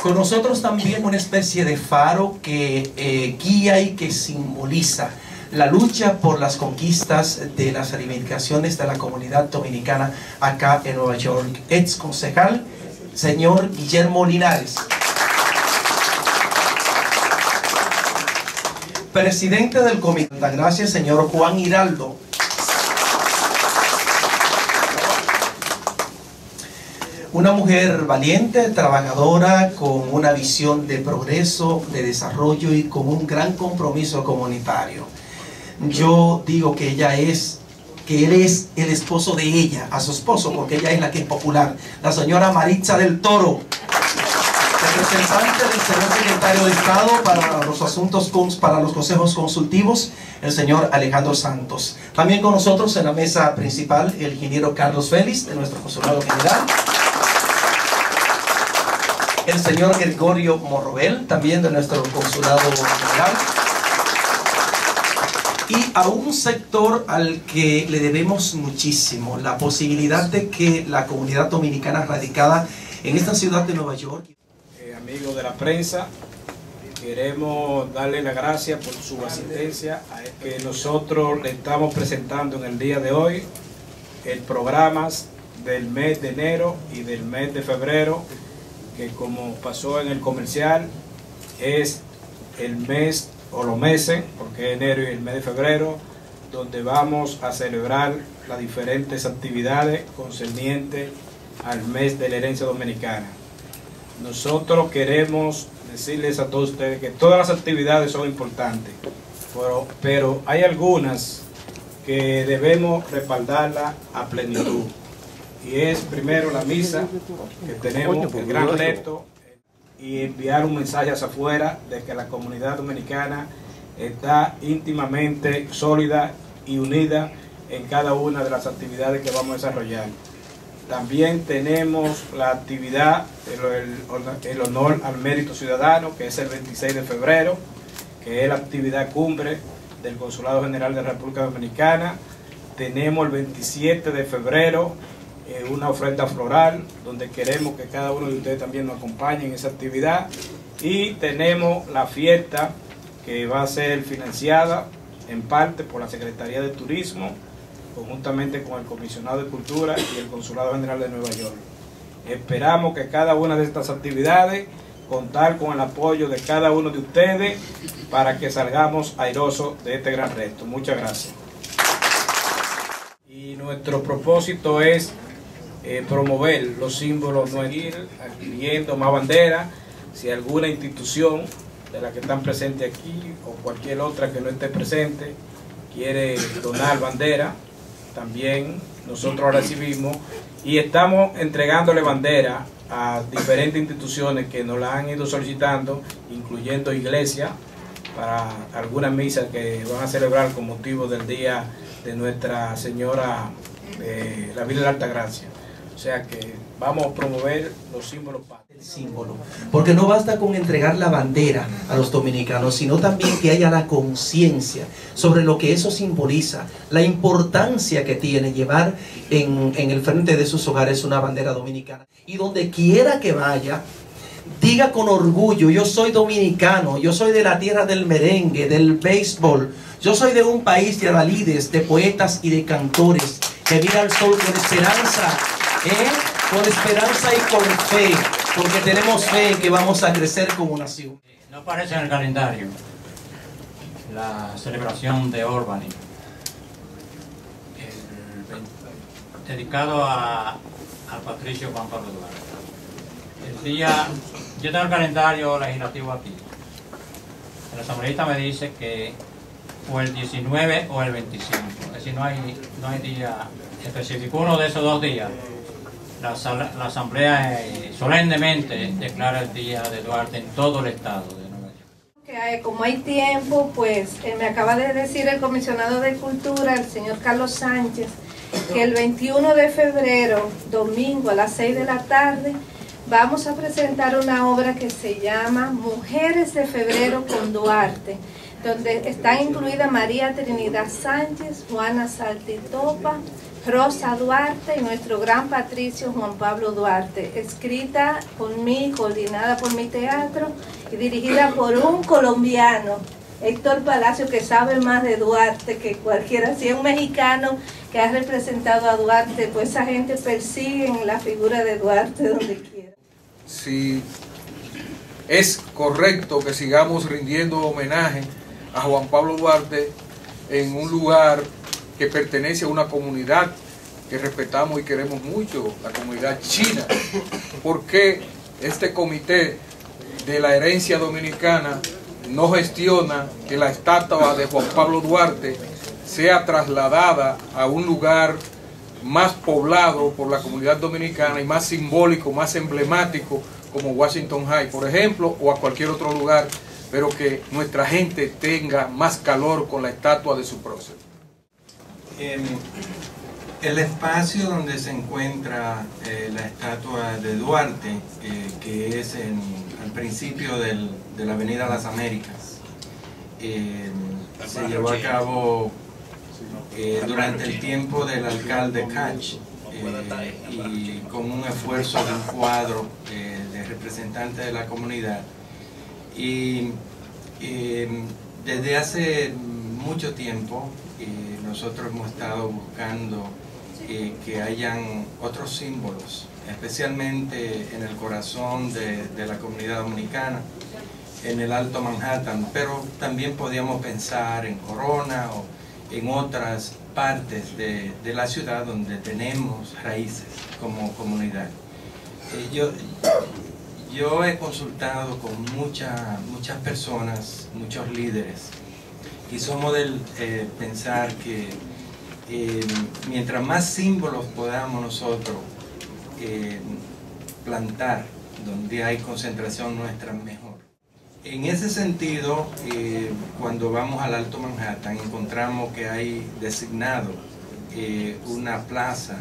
Con nosotros también una especie de faro que guía y que simboliza la lucha por las conquistas de las reivindicaciones de la comunidad dominicana acá en Nueva York. Ex concejal, señor Guillermo Linares. Presidente del Comité de Altagracia, señor Juan Hiraldo. Una mujer valiente, trabajadora, con una visión de progreso, de desarrollo y con un gran compromiso comunitario. Yo digo que él es el esposo de ella, a su esposo, porque ella es la que es popular, la señora Maritza del Toro, representante del señor secretario de Estado para los asuntos, para los consejos consultivos, el señor Alejandro Santos. También con nosotros en la mesa principal el ingeniero Carlos Félix, de nuestro consulado general. El señor Gregorio Morrobel, también de nuestro consulado general. Y a un sector al que le debemos muchísimo, la posibilidad de que la comunidad dominicana radicada en esta ciudad de Nueva York. Amigos de la prensa, queremos darle las gracias por su asistencia a que nosotros le estamos presentando en el día de hoy el programa del mes de enero y del mes de febrero, que como pasó en el comercial es el mes o los meses, porque es enero y el mes de febrero, donde vamos a celebrar las diferentes actividades concernientes al mes de la herencia dominicana. Nosotros queremos decirles a todos ustedes que todas las actividades son importantes, pero hay algunas que debemos respaldarlas a plenitud. Y es primero la misa, que tenemos el gran reto, y enviar un mensaje hacia afuera de que la comunidad dominicana está íntimamente sólida y unida en cada una de las actividades que vamos a desarrollar. También tenemos la actividad, el honor al mérito ciudadano, que es el 26 de febrero, que es la actividad cumbre del Consulado General de la República Dominicana. Tenemos el 27 de febrero una ofrenda floral, donde queremos que cada uno de ustedes también nos acompañe en esa actividad. Y tenemos la fiesta que va a ser financiada en parte por la Secretaría de Turismo, conjuntamente con el Comisionado de Cultura y el Consulado General de Nueva York. Esperamos que cada una de estas actividades contar con el apoyo de cada uno de ustedes para que salgamos airosos de este gran reto. Muchas gracias. Y nuestro propósito es promover los símbolos, no ir adquiriendo más banderas. Si alguna institución de la que están presentes aquí o cualquier otra que no esté presente quiere donar bandera, también nosotros recibimos y estamos entregándole bandera a diferentes instituciones que nos la han ido solicitando, incluyendo iglesias, para algunas misas que van a celebrar con motivo del día de Nuestra Señora de la Virgen de la Altagracia. O sea que vamos a promover los símbolos patrios. El símbolo, porque no basta con entregar la bandera a los dominicanos, sino también que haya la conciencia sobre lo que eso simboliza, la importancia que tiene llevar en el frente de sus hogares una bandera dominicana. Y donde quiera que vaya, diga con orgullo: yo soy dominicano, yo soy de la tierra del merengue, del béisbol, yo soy de un país de adalides, de poetas y de cantores, que mira al sol con esperanza, con esperanza y con fe, porque tenemos fe en que vamos a crecer como nación. No aparece en el calendario la celebración de Albany, dedicado al patricio Juan Pablo Duarte. El día, yo tengo el calendario legislativo aquí. El asambleísta me dice que o el 19 o el 25, es decir, no hay día específico. Uno de esos dos días, la asamblea solemnemente declara el día de Duarte en todo el estado de Nueva York. Como hay tiempo, pues me acaba de decir el comisionado de Cultura, el señor Carlos Sánchez, que el 21 de febrero, domingo a las 6 de la tarde, vamos a presentar una obra que se llama Mujeres de Febrero con Duarte, donde están incluidas María Trinidad Sánchez, Juana Saltitopa, Rosa Duarte y nuestro gran patricio Juan Pablo Duarte, escrita por mí, coordinada por mi teatro y dirigida por un colombiano, Héctor Palacio, que sabe más de Duarte que cualquiera. Si es un mexicano que ha representado a Duarte, pues esa gente persigue la figura de Duarte donde quiera. Si es correcto que sigamos rindiendo homenaje a Juan Pablo Duarte en un lugar que pertenece a una comunidad que respetamos y queremos mucho, la comunidad china. ¿Por qué este comité de la herencia dominicana no gestiona que la estatua de Juan Pablo Duarte sea trasladada a un lugar más poblado por la comunidad dominicana y más simbólico, más emblemático, como Washington High, por ejemplo, o a cualquier otro lugar, pero que nuestra gente tenga más calor con la estatua de su prócer? El espacio donde se encuentra la estatua de Duarte, que es al principio de la Avenida Las Américas, se llevó a cabo durante el tiempo del alcalde Cach, y con un esfuerzo de un cuadro de representantes de la comunidad. Y desde hace mucho tiempo nosotros hemos estado buscando que hayan otros símbolos, especialmente en el corazón de la comunidad dominicana, en el Alto Manhattan, pero también podíamos pensar en Corona o en otras partes de la ciudad donde tenemos raíces como comunidad. Yo he consultado con muchas personas, muchos líderes, y somos del pensar que mientras más símbolos podamos nosotros plantar donde hay concentración nuestra, mejor. En ese sentido, cuando vamos al Alto Manhattan, encontramos que hay designado una plaza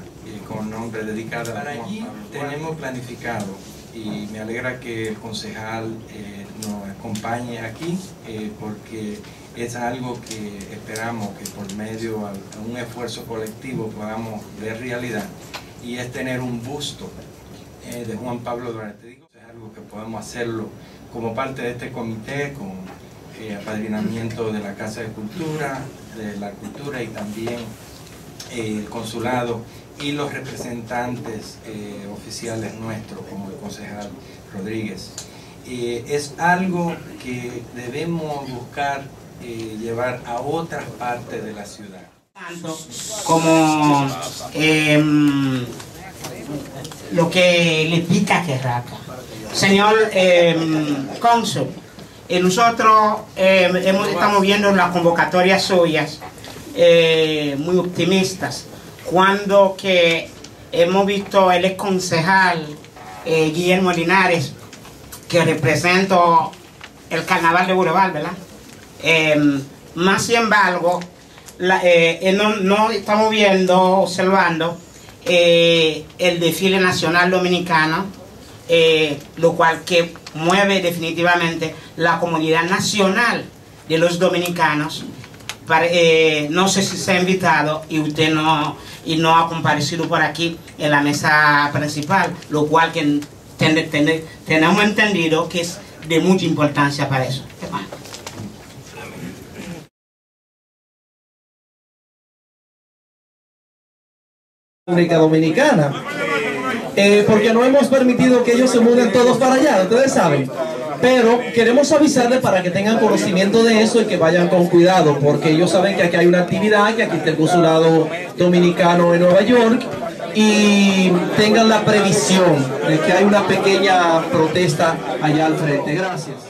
con nombre dedicada a Juan Pablo. Tenemos planificado, y me alegra que el concejal nos acompañe aquí, porque es algo que esperamos que por medio de un esfuerzo colectivo podamos ver realidad, y es tener un busto de Juan Pablo Duarte. Es algo que podemos hacerlo como parte de este comité, con apadrinamiento de la Casa de la Cultura y también el consulado y los representantes oficiales nuestros, como el concejal Rodríguez. Es algo que debemos buscar llevar a otras partes de la ciudad. Como lo que le pica que raca. Señor cónsul, nosotros estamos viendo las convocatorias suyas muy optimistas, cuando que hemos visto el ex concejal Guillermo Linares, que representa el carnaval de Boulevard, ¿verdad? Más sin embargo, no estamos observando el desfile nacional dominicano, lo cual que mueve definitivamente la comunidad nacional de los dominicanos. No sé si se ha invitado y usted no ha comparecido por aquí en la mesa principal, lo cual que tenemos entendido que es de mucha importancia para eso. República Dominicana, porque no hemos permitido que ellos se muden todos para allá, ustedes saben. Pero queremos avisarles para que tengan conocimiento de eso y que vayan con cuidado, porque ellos saben que aquí hay una actividad, que aquí está el consulado dominicano en Nueva York, y tengan la previsión de que hay una pequeña protesta allá al frente. Gracias.